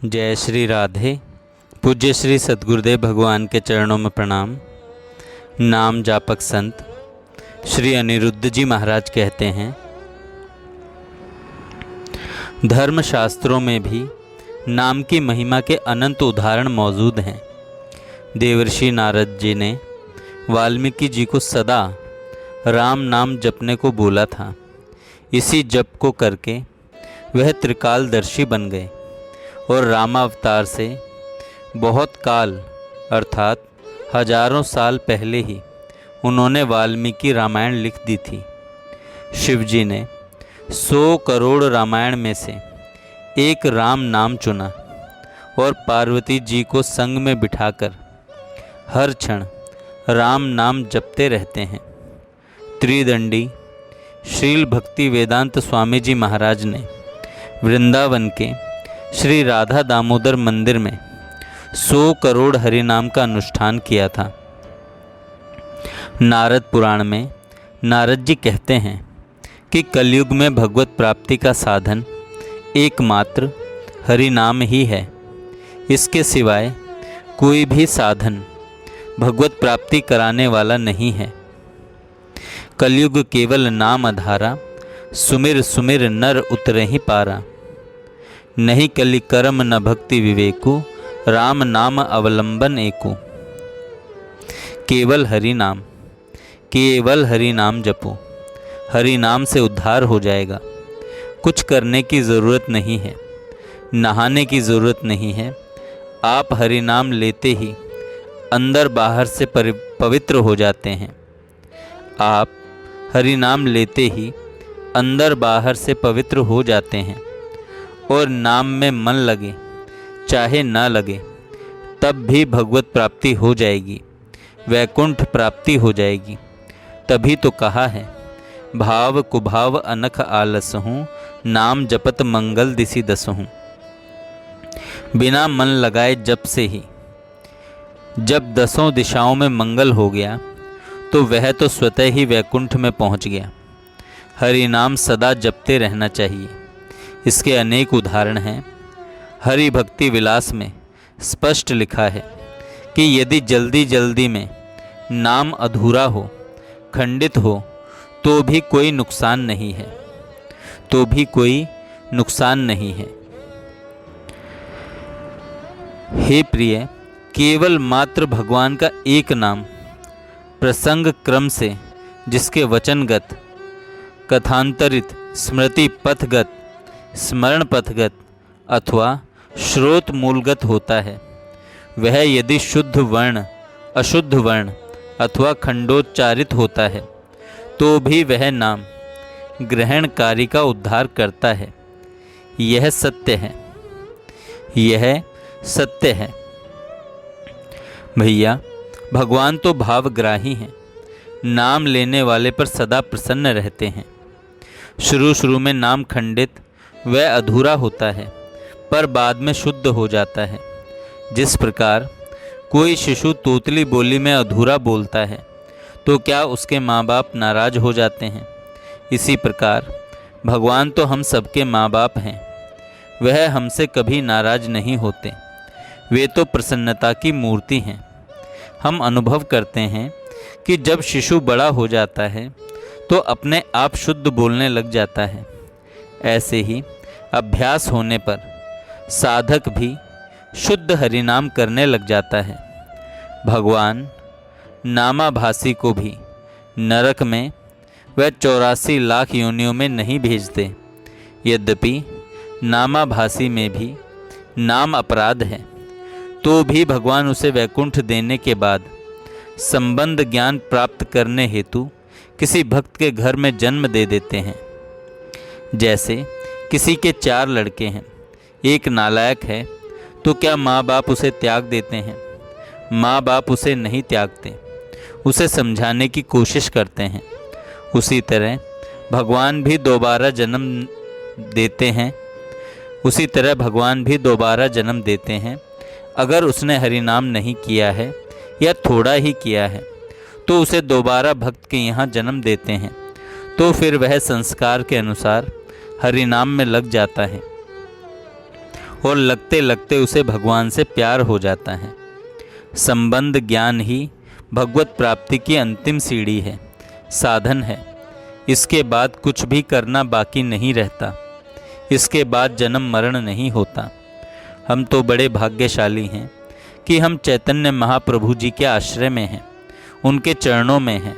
जय श्री राधे। पूज्य श्री सद्गुरुदेव भगवान के चरणों में प्रणाम। नाम जापक संत श्री अनिरुद्ध जी महाराज कहते हैं, धर्म शास्त्रों में भी नाम की महिमा के अनंत उदाहरण मौजूद हैं। देवर्षि नारद जी ने वाल्मीकि जी को सदा राम नाम जपने को बोला था। इसी जप को करके वह त्रिकालदर्शी बन गए और रामावतार से बहुत काल अर्थात हजारों साल पहले ही उन्होंने वाल्मीकि रामायण लिख दी थी। शिवजी ने 100 करोड़ रामायण में से एक राम नाम चुना और पार्वती जी को संग में बिठाकर हर क्षण राम नाम जपते रहते हैं। त्रिदंडी श्रील भक्ति वेदांत स्वामी जी महाराज ने वृंदावन के श्री राधा दामोदर मंदिर में 100 करोड़ हरिनाम का अनुष्ठान किया था। नारद पुराण में नारद जी कहते हैं कि कलयुग में भगवत प्राप्ति का साधन एकमात्र हरिनाम ही है। इसके सिवाय कोई भी साधन भगवत प्राप्ति कराने वाला नहीं है। कलयुग केवल नाम आधारा, सुमिर सुमिर नर उतरे ही पारा। नहीं कलि कर्म न भक्ति विवेकु, राम नाम अवलंबन एकु। केवल हरि नाम जपो, हरि नाम से उद्धार हो जाएगा। कुछ करने की ज़रूरत नहीं है, नहाने की ज़रूरत नहीं है। आप हरि नाम लेते ही अंदर बाहर से पवित्र हो जाते हैं। आप हरि नाम लेते ही अंदर बाहर से पवित्र हो जाते हैं और नाम में मन लगे चाहे ना लगे तब भी भगवत प्राप्ति हो जाएगी, वैकुंठ प्राप्ति हो जाएगी। तभी तो कहा है, भाव कुभाव अनख आलस हूँ, नाम जपत मंगल दिसि दस हूँ। बिना मन लगाए जप से ही जब 10 दिशाओं में मंगल हो गया तो वह तो स्वतः ही वैकुंठ में पहुँच गया। हरि नाम सदा जपते रहना चाहिए। इसके अनेक उदाहरण हैं। हरि भक्ति विलास में स्पष्ट लिखा है कि यदि जल्दी जल्दी में नाम अधूरा हो, खंडित हो, तो भी कोई नुकसान नहीं है। हे प्रिय, केवल मात्र भगवान का एक नाम प्रसंग क्रम से, जिसके वचनगत, कथांतरित, स्मृति पथगत, स्मरण पथगत अथवा श्रोत मूलगत होता है, वह यदि शुद्ध वर्ण, अशुद्ध वर्ण अथवा खंडोच्चारित होता है तो भी वह नाम ग्रहणकारी का उद्धार करता है। यह सत्य है। भैया, भगवान तो भावग्राही हैं, नाम लेने वाले पर सदा प्रसन्न रहते हैं। शुरू में नाम खंडित व अधूरा होता है, पर बाद में शुद्ध हो जाता है। जिस प्रकार कोई शिशु तोतली बोली में अधूरा बोलता है तो क्या उसके माँ बाप नाराज हो जाते हैं? इसी प्रकार भगवान तो हम सबके माँ बाप हैं, वह हमसे कभी नाराज नहीं होते। वे तो प्रसन्नता की मूर्ति हैं। हम अनुभव करते हैं कि जब शिशु बड़ा हो जाता है तो अपने आप शुद्ध बोलने लग जाता है। ऐसे ही अभ्यास होने पर साधक भी शुद्ध हरिनाम करने लग जाता है। भगवान नामाभासी को भी नरक में वह 84 लाख योनियों में नहीं भेजते। यद्यपि नामाभासी में भी नाम अपराध है, तो भी भगवान उसे वैकुंठ देने के बाद संबंध ज्ञान प्राप्त करने हेतु किसी भक्त के घर में जन्म दे देते हैं। जैसे किसी के 4 लड़के हैं, एक नालायक है, तो क्या माँ बाप उसे त्याग देते हैं? माँ बाप उसे नहीं त्यागते, उसे समझाने की कोशिश करते हैं। उसी तरह भगवान भी दोबारा जन्म देते हैं। अगर उसने हरिनाम नहीं किया है या थोड़ा ही किया है तो उसे दोबारा भक्त के यहाँ जन्म देते हैं, तो फिर वह संस्कार के अनुसार हरिनाम में लग जाता है और लगते लगते उसे भगवान से प्यार हो जाता है। संबंध ज्ञान ही भगवत प्राप्ति की अंतिम सीढ़ी है, साधन है। इसके बाद कुछ भी करना बाकी नहीं रहता। इसके बाद जन्म मरण नहीं होता। हम तो बड़े भाग्यशाली हैं कि हम चैतन्य महाप्रभु जी के आश्रय में हैं, उनके चरणों में हैं।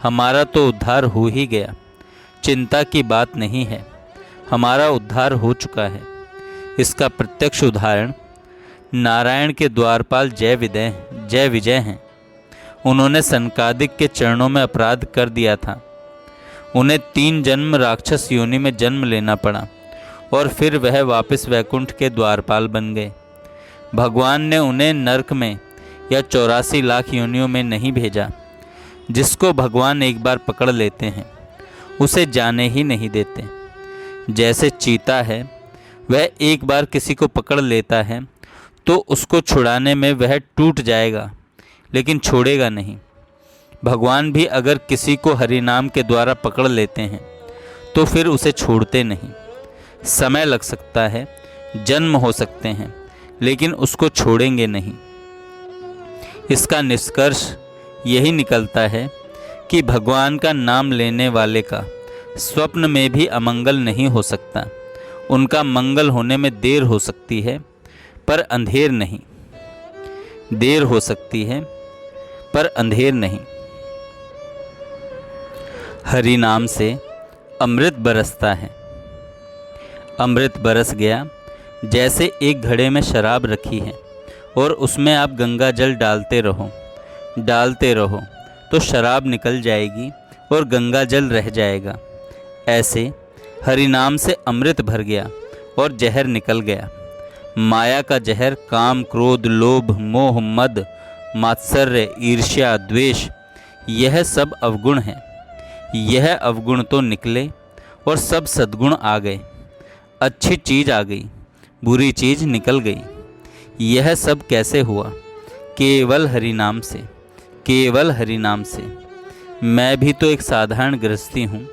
हमारा तो उद्धार हो ही गया, चिंता की बात नहीं है, हमारा उद्धार हो चुका है। इसका प्रत्यक्ष उदाहरण नारायण के द्वारपाल जय विजय हैं। उन्होंने सनकादिक के चरणों में अपराध कर दिया था। उन्हें 3 जन्म राक्षस योनि में जन्म लेना पड़ा और फिर वह वापस वैकुंठ के द्वारपाल बन गए। भगवान ने उन्हें नरक में या 84 लाख योनियों में नहीं भेजा। जिसको भगवान एक बार पकड़ लेते हैं उसे जाने ही नहीं देते। जैसे चीता है, वह एक बार किसी को पकड़ लेता है तो उसको छुड़ाने में वह टूट जाएगा, लेकिन छोड़ेगा नहीं। भगवान भी अगर किसी को हरि नाम के द्वारा पकड़ लेते हैं तो फिर उसे छोड़ते नहीं। समय लग सकता है, जन्म हो सकते हैं, लेकिन उसको छोड़ेंगे नहीं। इसका निष्कर्ष यही निकलता है कि भगवान का नाम लेने वाले का स्वप्न में भी अमंगल नहीं हो सकता। उनका मंगल होने में देर हो सकती है पर अंधेर नहीं। देर हो सकती है पर अंधेर नहीं। हरि नाम से अमृत बरसता है। अमृत बरस गया। जैसे एक घड़े में शराब रखी है और उसमें आप गंगा जल डालते रहो तो शराब निकल जाएगी और गंगा जल रह जाएगा। ऐसे हरि नाम से अमृत भर गया और जहर निकल गया। माया का जहर काम, क्रोध, लोभ, मोह, मद, मात्सर्य, ईर्ष्या, द्वेष, यह सब अवगुण हैं। यह अवगुण तो निकले और सब सद्गुण आ गए। अच्छी चीज़ आ गई, बुरी चीज़ निकल गई। यह सब कैसे हुआ? केवल हरि नाम से, केवल हरि नाम से। मैं भी तो एक साधारण गृहस्थी हूँ,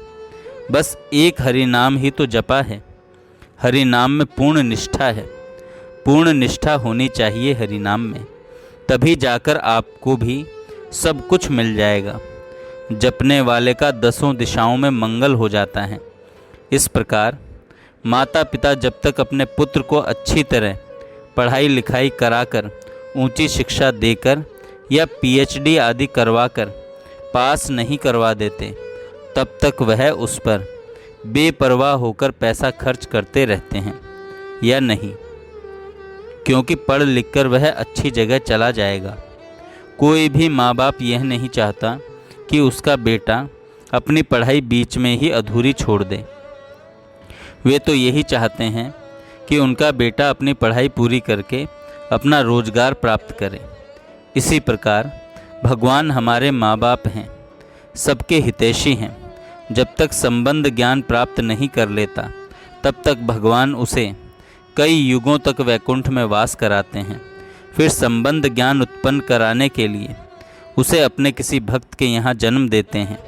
बस एक हरि नाम ही तो जपा है। हरि नाम में पूर्ण निष्ठा है। पूर्ण निष्ठा होनी चाहिए हरि नाम में, तभी जाकर आपको भी सब कुछ मिल जाएगा। जपने वाले का 10 दिशाओं में मंगल हो जाता है। इस प्रकार माता पिता जब तक अपने पुत्र को अच्छी तरह पढ़ाई लिखाई कराकर, ऊंची शिक्षा देकर या PhD आदि करवाकर पास नहीं करवा देते, तब तक वह उस पर बेपरवाह होकर पैसा खर्च करते रहते हैं या नहीं, क्योंकि पढ़ लिख कर वह अच्छी जगह चला जाएगा। कोई भी माँ बाप यह नहीं चाहता कि उसका बेटा अपनी पढ़ाई बीच में ही अधूरी छोड़ दे। वे तो यही चाहते हैं कि उनका बेटा अपनी पढ़ाई पूरी करके अपना रोजगार प्राप्त करे। इसी प्रकार भगवान हमारे माँ बाप हैं, सबके हितैषी हैं। जब तक संबंध ज्ञान प्राप्त नहीं कर लेता, तब तक भगवान उसे कई युगों तक वैकुंठ में वास कराते हैं। फिर संबंध ज्ञान उत्पन्न कराने के लिए उसे अपने किसी भक्त के यहाँ जन्म देते हैं।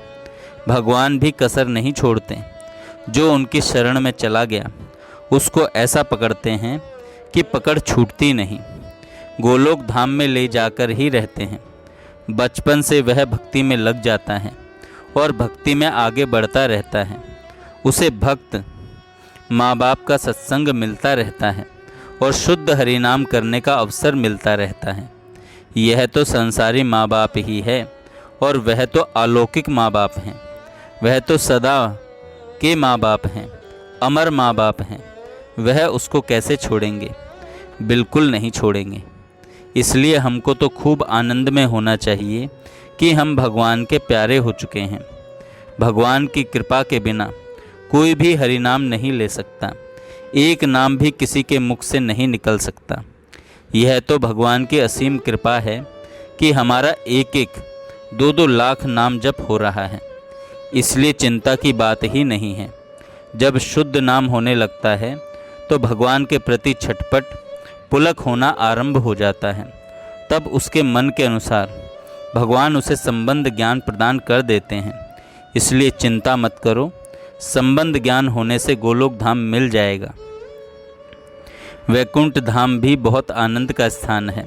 भगवान भी कसर नहीं छोड़ते। जो उनकी शरण में चला गया उसको ऐसा पकड़ते हैं कि पकड़ छूटती नहीं। गोलोक धाम में ले जाकर ही रहते हैं। बचपन से वह भक्ति में लग जाता है और भक्ति में आगे बढ़ता रहता है। उसे भक्त माँ बाप का सत्संग मिलता रहता है और शुद्ध हरिनाम करने का अवसर मिलता रहता है। यह तो संसारी माँ बाप ही है और वह तो अलौकिक माँ बाप हैं। वह तो सदा के माँ बाप हैं, अमर माँ बाप हैं। वह उसको कैसे छोड़ेंगे? बिल्कुल नहीं छोड़ेंगे। इसलिए हमको तो खूब आनंद में होना चाहिए कि हम भगवान के प्यारे हो चुके हैं। भगवान की कृपा के बिना कोई भी हरिनाम नहीं ले सकता। एक नाम भी किसी के मुख से नहीं निकल सकता। यह तो भगवान की असीम कृपा है कि हमारा 1-1, 2-2 लाख नाम जप हो रहा है। इसलिए चिंता की बात ही नहीं है। जब शुद्ध नाम होने लगता है तो भगवान के प्रति छटपट पुलक होना आरंभ हो जाता है। तब उसके मन के अनुसार भगवान उसे संबंध ज्ञान प्रदान कर देते हैं। इसलिए चिंता मत करो, संबंध ज्ञान होने से गोलोक धाम मिल जाएगा। वैकुंठ धाम भी बहुत आनंद का स्थान है।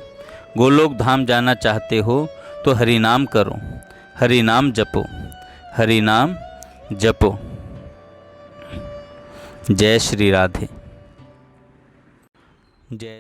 गोलोक धाम जाना चाहते हो तो हरि नाम करो, हरि नाम जपो, हरि नाम जपो। जय श्री राधे। जय